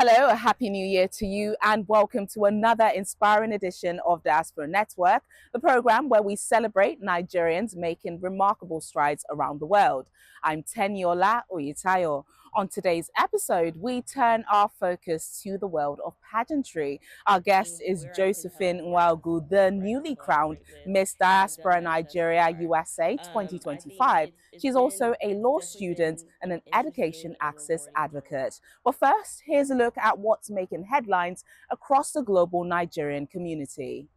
Hello, a happy new year to you and welcome to another inspiring edition of Diaspora Network, the program where we celebrate Nigerians making remarkable strides around the world. I'm Teniola Oyitayo. On today's episode, we turn our focus to the world of pageantry. Our guest is Josephine Nwaogu, the newly crowned Miss Diaspora Nigeria USA 2025. She's also a law student and an education access advocate. But first, here's a look at what's making headlines across the global Nigerian community.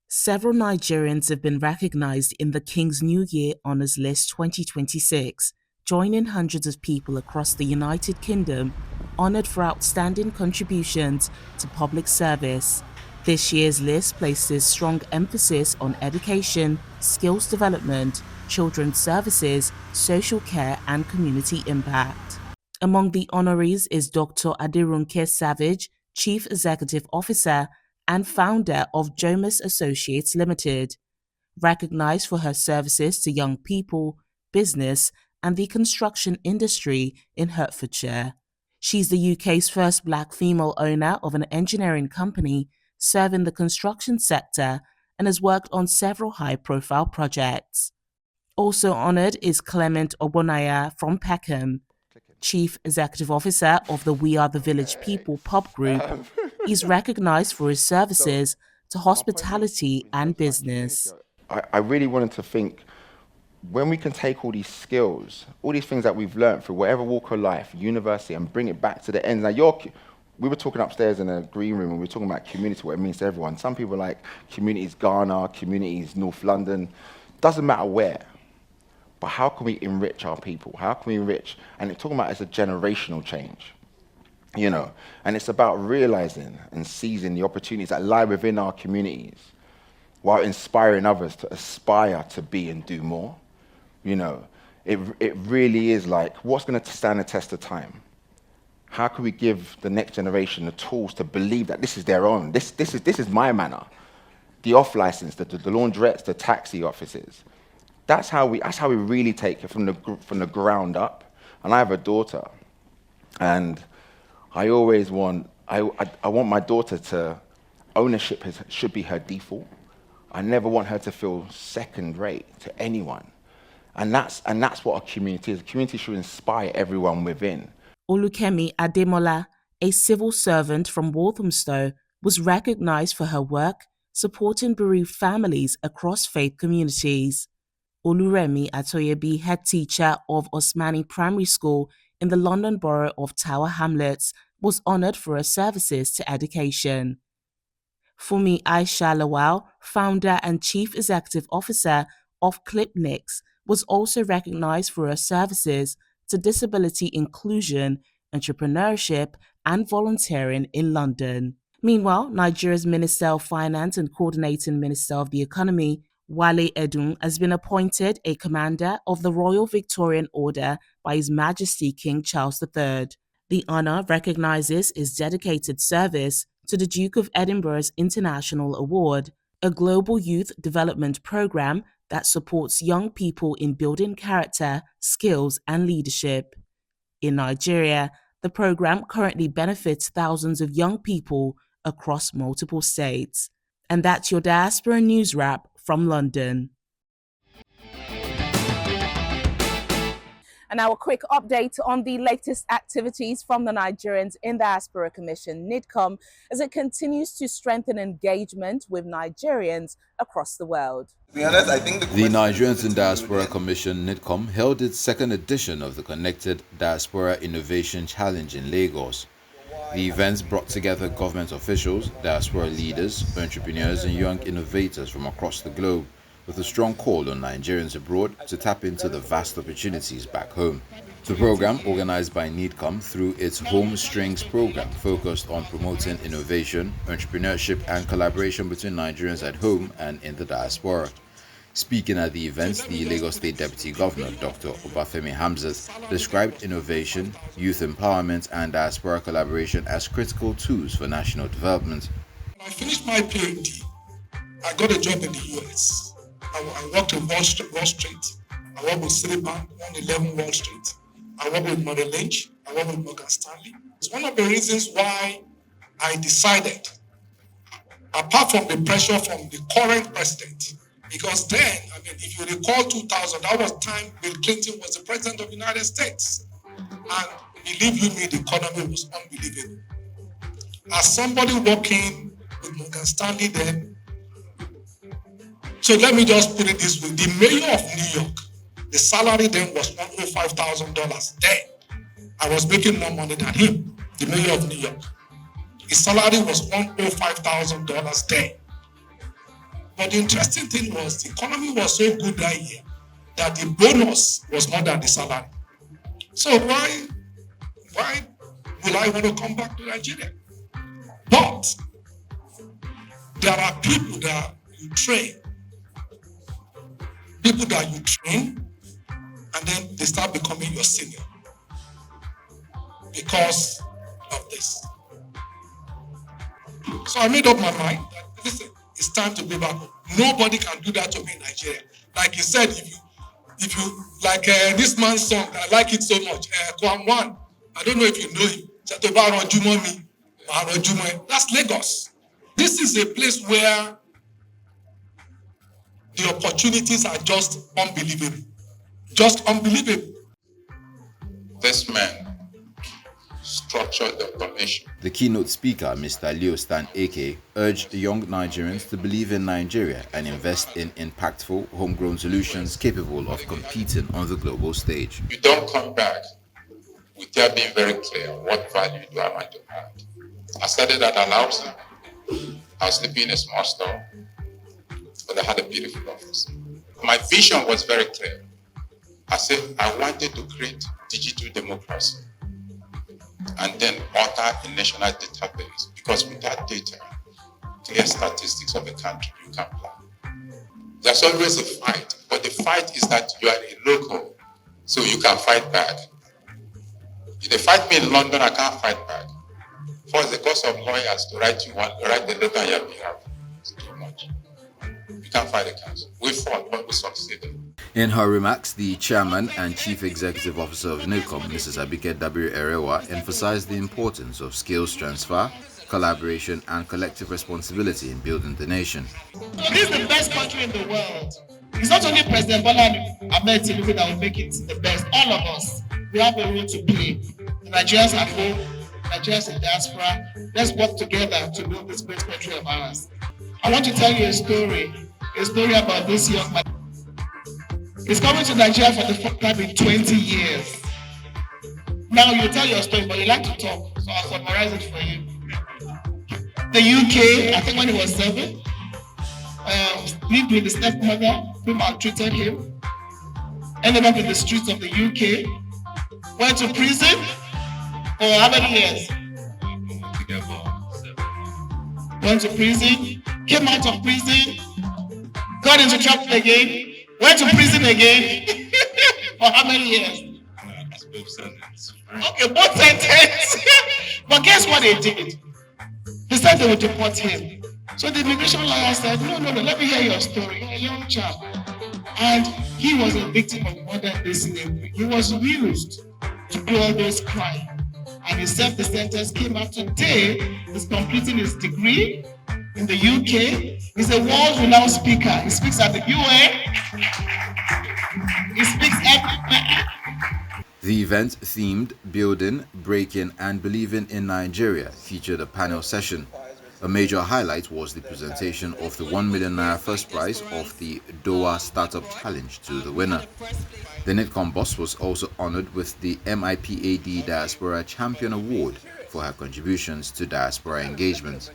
Several Nigerians have been recognized in the King's New Year Honours List 2026, joining hundreds of people across the United Kingdom honored for outstanding contributions to public service. This year's list places strong emphasis on education, skills development, children's services, social care, and community impact. Among the honorees is Dr. Aderunke Savage, Chief Executive Officer and founder of Jomas Associates Limited, recognized for her services to young people, business, and the construction industry in Hertfordshire. She's the UK's first black female owner of an engineering company serving the construction sector and has worked on several high-profile projects. Also honored is Clement Obonaya from Peckham, Chief Executive Officer of the We Are the Village People pub group. He's recognized for his services to hospitality and business. I really wanted to think, when we can take all these skills, all these things that we've learned through whatever walk of life, university, and bring it back to the end. Now, we were talking upstairs in a green room, and we were talking about community, what it means to everyone. Some people are like, communities Ghana, communities North London, doesn't matter where. But how can we enrich our people? How can we enrich? And it's talking about as a generational change, you know? And it's about realizing and seizing the opportunities that lie within our communities while inspiring others to aspire to be and do more. You know, it really is like, what's going to stand the test of time? How can we give the next generation the tools to believe that this is their own? This is my manor. The off license, the laundrettes, the taxi offices. That's how we really take it from the ground up. And I have a daughter, and I always want I want my daughter to ownership should be her default. I never want her to feel second rate to anyone. And that's what a community is. A community should inspire everyone within. Olukemi Ademola, a civil servant from Walthamstow, was recognized for her work supporting bereaved families across faith communities. Oluremi Atoyebi, head teacher of Osmani Primary School in the London borough of Tower Hamlets, was honored for her services to education. Fumi Aisha Lawal, founder and chief executive officer of Clipnix, was also recognized for her services to disability inclusion, entrepreneurship, and volunteering in London. Meanwhile, Nigeria's Minister of Finance and Coordinating Minister of the Economy, Wale Edun, has been appointed a Commander of the Royal Victorian Order by His Majesty King Charles III. The honor recognizes his dedicated service to the Duke of Edinburgh's International Award, a global youth development program that supports young people in building character, skills, and leadership. In Nigeria, the program currently benefits thousands of young people across multiple states. And that's your Diaspora News Wrap from London. And now a quick update on the latest activities from the Nigerians in the Diaspora Commission, NiDCOM, as it continues to strengthen engagement with Nigerians across the world. To be honest, I think the Nigerians in Diaspora Commission, NiDCOM, held its second edition of the Connected Diaspora Innovation Challenge in Lagos. The events brought together government officials, diaspora leaders, entrepreneurs, and young innovators from across the globe, with a strong call on Nigerians abroad to tap into the vast opportunities back home. The program, organized by NiDCOM through its Home Strings program, focused on promoting innovation, entrepreneurship, and collaboration between Nigerians at home and in the diaspora. Speaking at the events, the Lagos State Deputy Governor, Dr. Obafemi Hamzat, described innovation, youth empowerment, and diaspora collaboration as critical tools for national development. When I finished my PhD, I got a job in the US. I worked in Wall Street. I worked with Citibank, 111 Wall Street. I worked with Merrill Lynch. I worked with Morgan Stanley. It's one of the reasons why I decided, apart from the pressure from the current president, because then, I mean, if you recall 2000, that was time Bill Clinton was the president of the United States. And believe you me, the economy was unbelievable. As somebody working with Morgan Stanley then, so let me just put it this way, the mayor of New York, the salary then was $105,000 then. I was making more money than him, the mayor of New York. His salary was $105,000 then. But the interesting thing was the economy was so good that year that the bonus was more than the salary. So why will I want to come back to Nigeria? But there are people that you train, and then they start becoming your senior because of this. So I made up my mind that listen, it's time to go back home. Nobody can do that to me in Nigeria. Like you said, if you like this man's song, I like it so much. Kwamwan, I don't know if you know him. That's Lagos. This is a place where the opportunities are just unbelievable. Just unbelievable. This man structured the automation. The keynote speaker, Mr. Leo Stan Eke, urged young Nigerians to believe in Nigeria and invest in impactful, homegrown solutions capable of competing on the global stage. You don't come back without being very clear what value do I want to add. I started at an house. I was living in a small store, but I had a beautiful office. My vision was very clear. I said I wanted to create digital democracy and then author a national database, because without data, clear statistics of a country, you can't plan. There's always a fight, but the fight is that you are a local, so you can fight back. If they fight me in London, I can't fight back. For the cost of lawyers to write the letter on your behalf, it's too much. You can't fight the council. We fought, but we succeeded. In her remarks, the chairman and chief executive officer of NiDCOM, Mrs. Abike Erewa, emphasized the importance of skills transfer, collaboration, and collective responsibility in building the nation. This is the best country in the world. It's not only President Bola Ahmed Tinubu that will make it the best. All of us, we have a role to play. The Nigerians at home, Nigerians in diaspora, let's work together to build this great country of ours. I want to tell you a story about this young man. He's coming to Nigeria for the first time in 20 years. Now you tell your story, but you like to talk, so I'll summarize it for you. The UK, I think when he was 7, lived with his stepmother who maltreated him, ended up in the streets of the UK, went to prison for how many years? Went to prison, came out of prison, got into trouble again, went to prison again for how many years? Both sentences. Okay, both sentences. But guess what they did? They said they would deport him. So the immigration lawyer said, no, let me hear your story. You're a young chap. And he was a victim of modern day slavery. He was used to do all those crimes. And he served the sentence, came out today, he's completing his degree in the UK. He's a world-renowned speaker. He speaks at the UN. He speaks everywhere. The event, themed Building, Breaking and Believing in Nigeria, featured a panel session. A major highlight was the presentation of the 1 million naira first prize of the Doha Startup Challenge to the winner. The NiDCOM boss was also honored with the MIPAD Diaspora Champion Award for her contributions to diaspora engagement.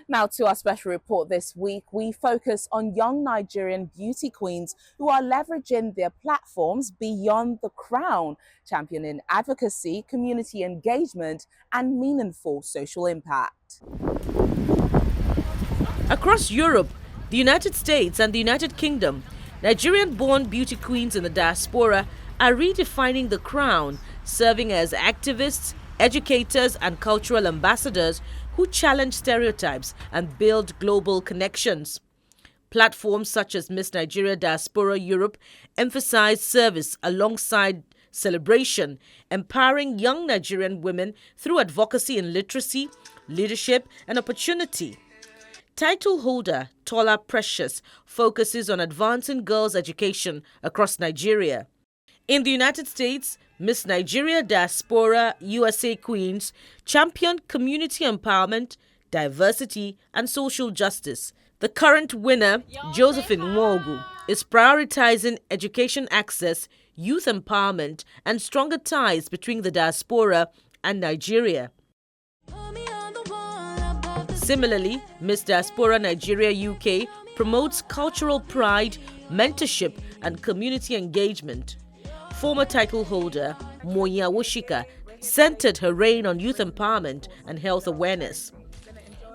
Now to our special report this week, we focus on young Nigerian beauty queens who are leveraging their platforms beyond the crown, championing advocacy, community engagement, and meaningful social impact. Across Europe, the United States and the United Kingdom, Nigerian-born beauty queens in the diaspora are redefining the crown, serving as activists, educators, and cultural ambassadors who challenge stereotypes and build global connections. Platforms such as Miss Nigeria Diaspora Europe emphasize service alongside celebration, empowering young Nigerian women through advocacy in literacy, leadership, and opportunity. Title holder Tola Precious focuses on advancing girls' education across Nigeria. In the United States, Miss Nigeria Diaspora USA Queens championed community empowerment, diversity, and social justice. The current winner, Josephine Nwaogu, is prioritizing education access, youth empowerment, and stronger ties between the diaspora and Nigeria. Similarly, Miss Diaspora Nigeria UK promotes cultural pride, mentorship, and community engagement. Former title holder Moya Woshika centered her reign on youth empowerment and health awareness.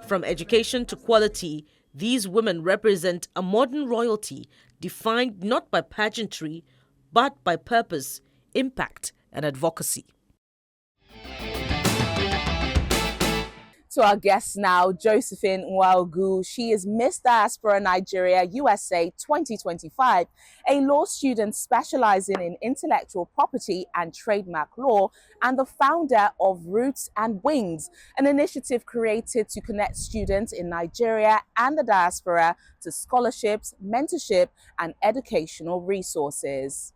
From education to quality, these women represent a modern royalty defined not by pageantry, but by purpose, impact, and advocacy. To our guest now, Josephine Nwaogu. She is Miss Diaspora Nigeria USA 2025, a law student specializing in intellectual property and trademark law, and the founder of Roots and Wings, an initiative created to connect students in Nigeria and the diaspora to scholarships, mentorship, and educational resources.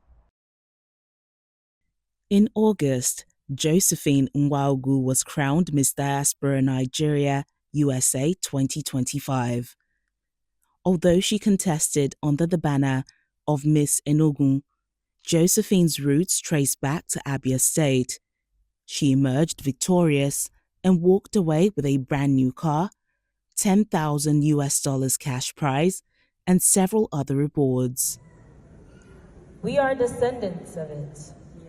In August, Josephine Nwaogu was crowned Miss Diaspora Nigeria USA 2025. Although she contested under the banner of Miss Enugu, Josephine's roots trace back to Abia State. She emerged victorious and walked away with a brand new car, $10,000 cash prize, and several other rewards. We are descendants of it.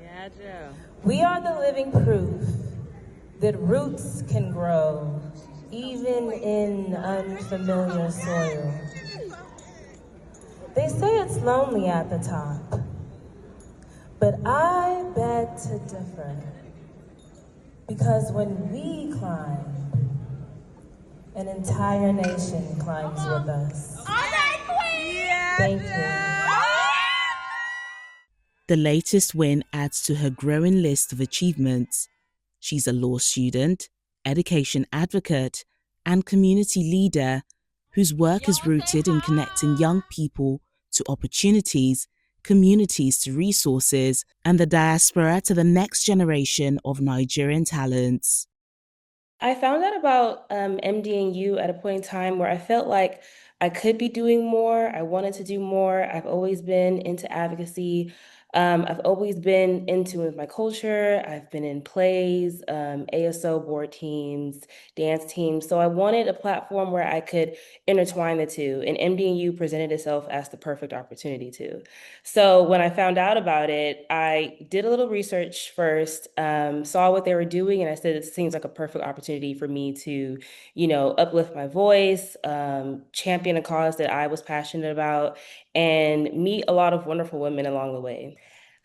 Yeah, Joe. We are the living proof that roots can grow even in unfamiliar soil. They say it's lonely at the top, but I beg to differ, because when we climb, an entire nation climbs with us. Thank you. The latest win adds to her growing list of achievements. She's a law student, education advocate, and community leader whose work is rooted in connecting young people to opportunities, communities to resources, and the diaspora to the next generation of Nigerian talents. I found out about MD&U at a point in time where I felt like I could be doing more. I wanted to do more. I've always been into advocacy. I've always been into my culture. I've been in plays, ASO board teams, dance teams. So I wanted a platform where I could intertwine the two, and MD&U presented itself as the perfect opportunity to. So when I found out about it, I did a little research first, saw what they were doing, and I said, it seems like a perfect opportunity for me to, uplift my voice, champion a cause that I was passionate about, and meet a lot of wonderful women along the way.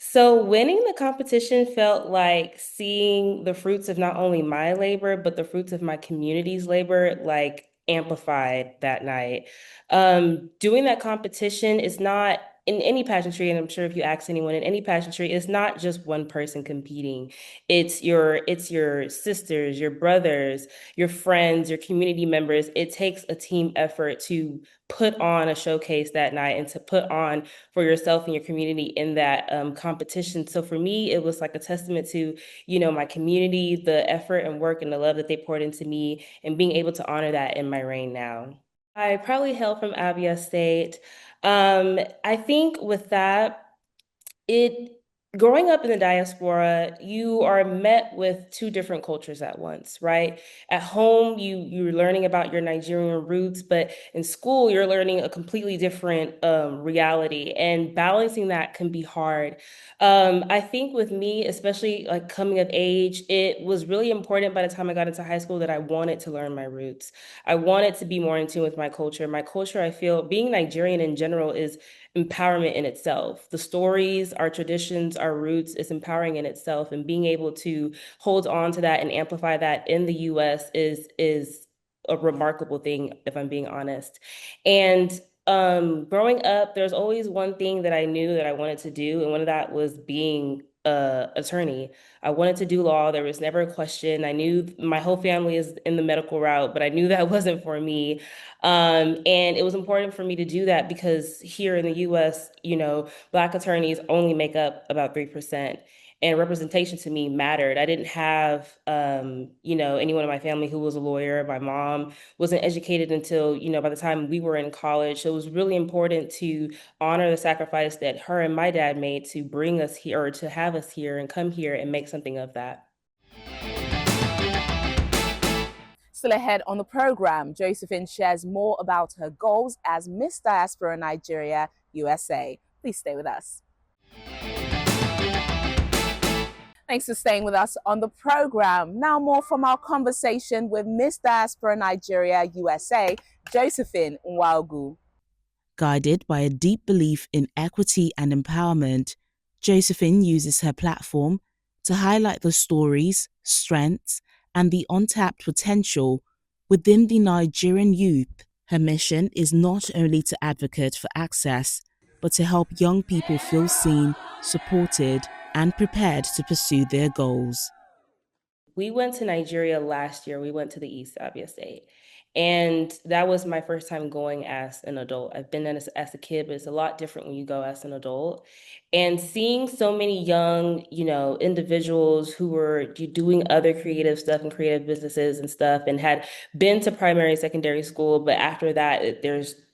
So winning the competition felt like seeing the fruits of not only my labor, but the fruits of my community's labor, like amplified that night. Doing that competition is not in any pageantry, and I'm sure if you ask anyone in any pageantry, it's not just one person competing. It's your sisters, your brothers, your friends, your community members. It takes a team effort to put on a showcase that night and to put on for yourself and your community in that competition. So for me, it was like a testament to, my community, the effort and work and the love that they poured into me, and being able to honor that in my reign now. I probably hail from Abia State. I think with that, growing up in the diaspora, you are met with two different cultures at once, right? At home, you're learning about your Nigerian roots, but in school, you're learning a completely different reality, and balancing that can be hard. I think with me, especially like coming of age, it was really important by the time I got into high school that I wanted to learn my roots. I wanted to be more in tune with my culture. My culture, I feel, being Nigerian in general is empowerment in itself. The stories, our traditions, our roots is empowering in itself, and being able to hold on to that and amplify that in the US is a remarkable thing, if I'm being honest. And Growing up, there's always one thing that I knew that I wanted to do, and one of that was being a attorney. I wanted to do law. There was never a question. I knew my whole family is in the medical route, but I knew that wasn't for me. And it was important for me to do that because here in the US, Black attorneys only make up about 3%. And representation to me mattered. I didn't have, anyone in my family who was a lawyer. My mom wasn't educated until, by the time we were in college. So it was really important to honor the sacrifice that her and my dad made to bring us here, or to have us here and come here and make something of that. Still ahead on the program, Josephine shares more about her goals as Miss Diaspora Nigeria USA. Please stay with us. Thanks for staying with us on the program. Now more from our conversation with Miss Diaspora Nigeria USA, Josephine Nwaogu. Guided by a deep belief in equity and empowerment, Josephine uses her platform to highlight the stories, strengths, and the untapped potential within the Nigerian youth. Her mission is not only to advocate for access, but to help young people feel seen, supported, and prepared to pursue their goals. We went to Nigeria last year. We went to the East, Abia State. And that was my first time going as an adult. I've been as a kid, but it's a lot different when you go as an adult. And seeing so many young, individuals who were doing other creative stuff and creative businesses and stuff, and had been to primary, secondary school, but after that,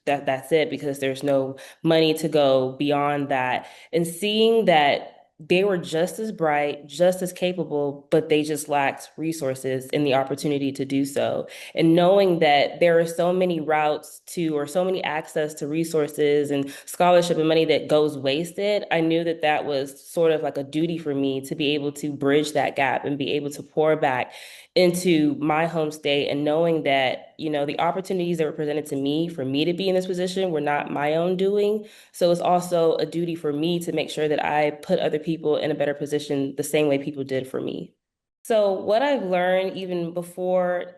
that's it, because there's no money to go beyond that. And seeing that they were just as bright, just as capable, but they just lacked resources and the opportunity to do so. And knowing that there are so many routes to, or so many access to resources and scholarship and money that goes wasted, I knew that that was sort of like a duty for me to be able to bridge that gap and be able to pour back into my home state, and knowing that, the opportunities that were presented to me for me to be in this position were not my own doing. So it's also a duty for me to make sure that I put other people in a better position the same way people did for me. So what I've learned even before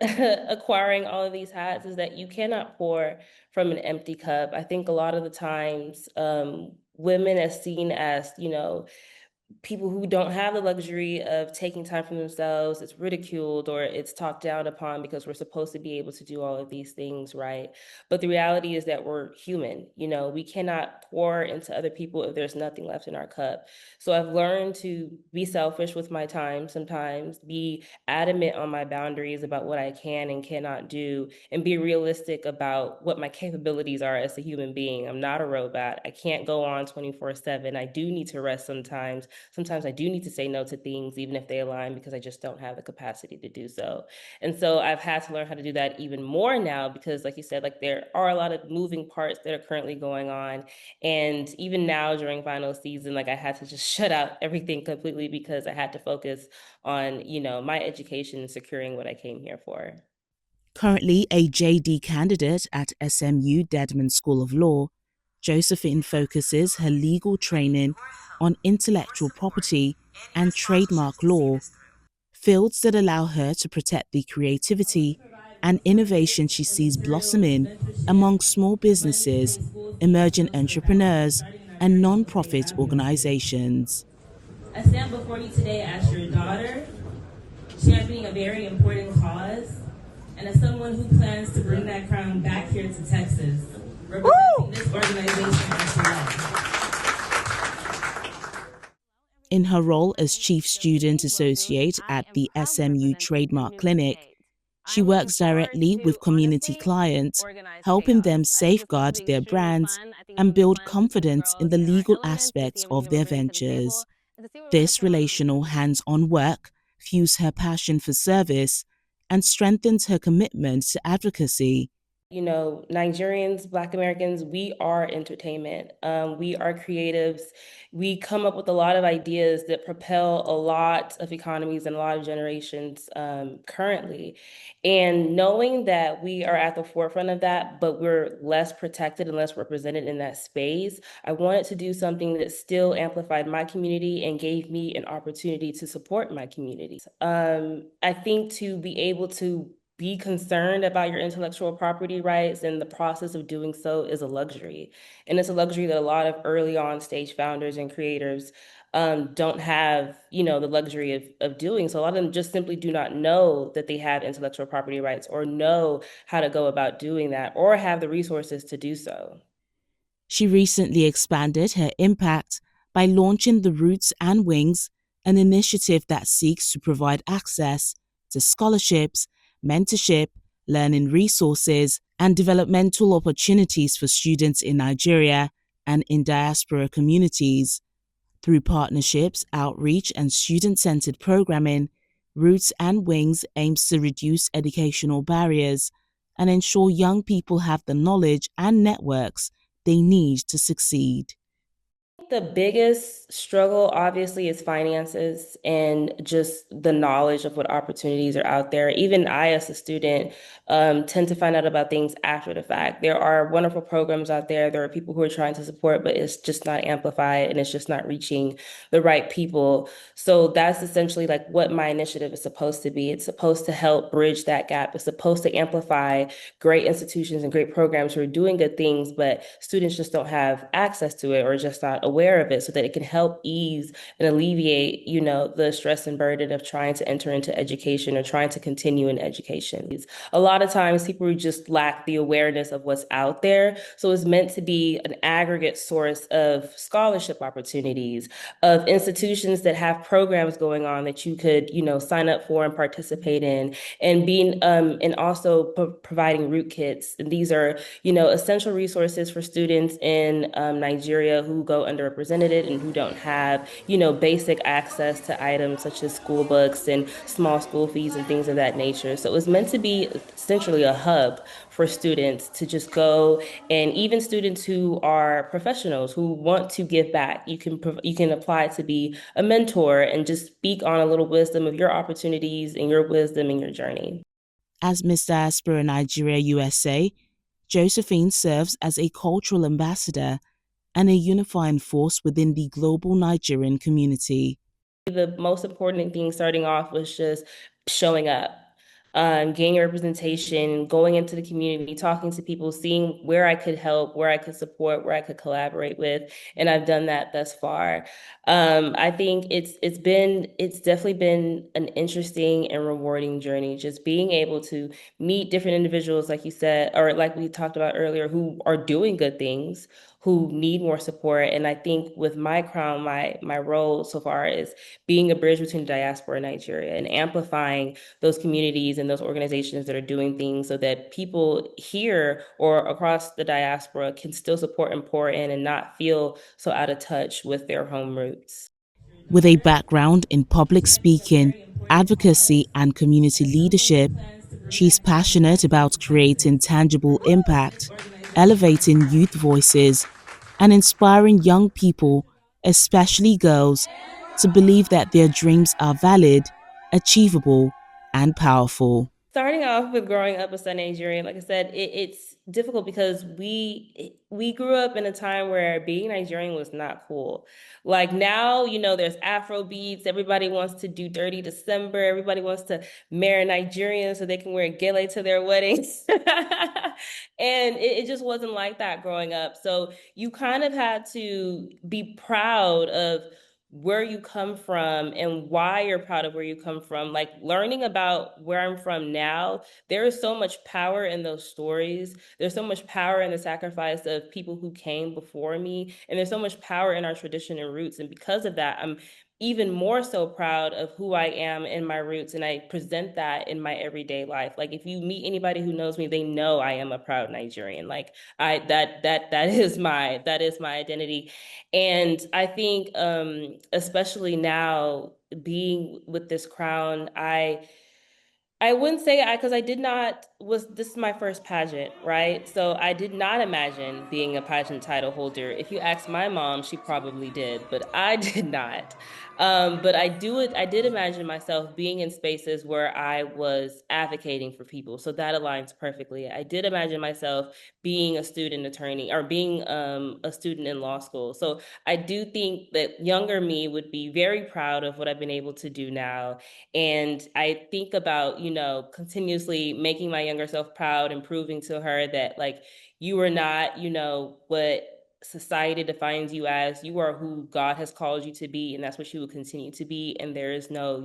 acquiring all of these hats is that you cannot pour from an empty cup. I think a lot of the times, women are seen as, people who don't have the luxury of taking time for themselves, it's ridiculed or it's talked down upon because we're supposed to be able to do all of these things, right? But the reality is that we're human. We cannot pour into other people if there's nothing left in our cup. So I've learned to be selfish with my time sometimes, be adamant on my boundaries about what I can and cannot do, and be realistic about what my capabilities are as a human being. I'm not a robot. I can't go on 24/7. I do need to rest sometimes. Sometimes I do need to say no to things, even if they align, because I just don't have the capacity to do so. And so I've had to learn how to do that even more now, because like you said, like there are a lot of moving parts that are currently going on. And even now during final season, like I had to just shut out everything completely because I had to focus on, my education and securing what I came here for. Currently a JD candidate at SMU Dedman School of Law, Josephine focuses her legal training on intellectual property and trademark law, fields that allow her to protect the creativity and innovation she sees blossoming among small businesses, emerging entrepreneurs, and non-profit organizations. I stand before you today as your daughter, championing a very important cause, and as someone who plans to bring that crown back here to Texas, representing this organization as well. In her role as Chief Student Associate at the SMU Trademark Clinic, she works directly with community clients, helping them safeguard their brands and build confidence in the legal aspects of their ventures. This relational hands-on work fuels her passion for service and strengthens her commitment to advocacy. Nigerians, Black Americans, we are entertainment. We are creatives. We come up with a lot of ideas that propel a lot of economies and a lot of generations currently. And knowing that we are at the forefront of that, but we're less protected and less represented in that space, I wanted to do something that still amplified my community and gave me an opportunity to support my community. I think to be able to be concerned about your intellectual property rights, and the process of doing so is a luxury. And it's a luxury that a lot of early on stage founders and creators don't have, the luxury of doing. So a lot of them just simply do not know that they have intellectual property rights, or know how to go about doing that, or have the resources to do so. She recently expanded her impact by launching the Roots and Wings, an initiative that seeks to provide access to scholarships, mentorship, learning resources, and developmental opportunities for students in Nigeria and in diaspora communities. Through partnerships, outreach, and student-centered programming, Roots and Wings aims to reduce educational barriers and ensure young people have the knowledge and networks they need to succeed. The biggest struggle, obviously, is finances and just the knowledge of what opportunities are out there. Even I, as a student, tend to find out about things after the fact. There are wonderful programs out there. There are people who are trying to support, but it's just not amplified, and it's just not reaching the right people. So that's essentially like what my initiative is supposed to be. It's supposed to help bridge that gap. It's supposed to amplify great institutions and great programs who are doing good things, but students just don't have access to it, or just not aware of it, so that it can help ease and alleviate, the stress and burden of trying to enter into education or trying to continue in education. A lot of times people just lack the awareness of what's out there. So it's meant to be an aggregate source of scholarship opportunities, of institutions that have programs going on that you could, sign up for and participate in, and being and also providing root kits. And these are, essential resources for students in Nigeria who go underrepresented and who don't have, basic access to items such as school books and small school fees and things of that nature. So it's meant to be essentially a hub for students to just go, and even students who are professionals who want to give back. You can apply to be a mentor and just speak on a little wisdom of your opportunities and your wisdom in your journey. As Miss Diaspora Nigeria USA, Josephine serves as a cultural ambassador and a unifying force within the global Nigerian community. The most important thing starting off was just showing up, gaining representation, going into the community, talking to people, seeing where I could help, where I could support, where I could collaborate with, and I've done that thus far. I think it's definitely been an interesting and rewarding journey, just being able to meet different individuals, like you said, or like we talked about earlier, who are doing good things, who need more support. And I think with my crown, my role so far is being a bridge between diaspora and Nigeria, and amplifying those communities and those organizations that are doing things so that people here or across the diaspora can still support and pour in and not feel so out of touch with their home roots. With a background in public speaking, advocacy, and community leadership, she's passionate about creating tangible impact, elevating youth voices, and inspiring young people, especially girls, to believe that their dreams are valid, achievable, and powerful. Starting off with growing up as a Nigerian, like I said, it's difficult because we grew up in a time where being Nigerian was not cool. Like now, there's Afro beats. Everybody wants to do Dirty December. Everybody wants to marry Nigerians so they can wear gele to their weddings. And it just wasn't like that growing up. So you kind of had to be proud of where you come from and why you're proud of where you come from. Like learning about where I'm from now, there is so much power in those stories. There's so much power in the sacrifice of people who came before me. And there's so much power in our tradition and roots. And because of that, I'm even more so proud of who I am and my roots. And I present that in my everyday life. Like if you meet anybody who knows me, they know I am a proud Nigerian. Like that is my identity. And I think especially now being with this crown, I wouldn't say because I did not this is my first pageant, right? So I did not imagine being a pageant title holder. If you ask my mom, she probably did, but I did not. But I did imagine myself being in spaces where I was advocating for people. So that aligns perfectly. I did imagine myself being a student attorney or being a student in law school. So I do think that younger me would be very proud of what I've been able to do now. And I think about, continuously making my younger self proud and proving to her that, like, you are not, what society defines you as. You are who God has called you to be, and that's what you will continue to be. And there is no,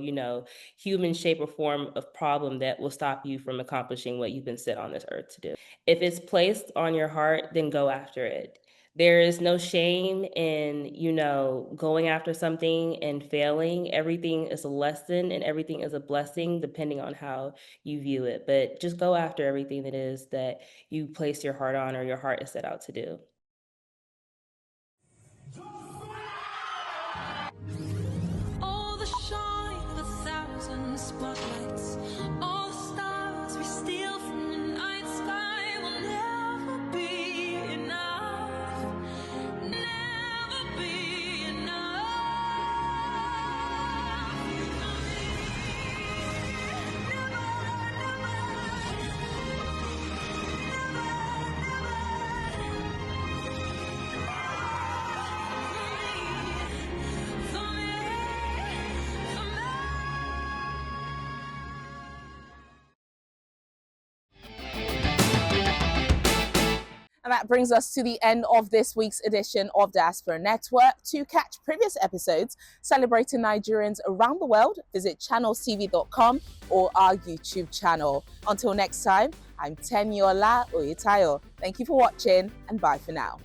human shape or form of problem that will stop you from accomplishing what you've been set on this earth to do. If it's placed on your heart, then go after it. There is no shame in, going after something and failing. Everything is a lesson and everything is a blessing depending on how you view it. But just go after everything that is that you place your heart on or your heart is set out to do. All the shine of 1,000 spotlights, all the stars we steal from the night sky will never be enough, never be enough. And that brings us to the end of this week's edition of Diaspora Network. To catch previous episodes celebrating Nigerians around the world, visit channelstv.com or our YouTube channel. Until next time, I'm Tenyola Oyetayo. Thank you for watching and bye for now.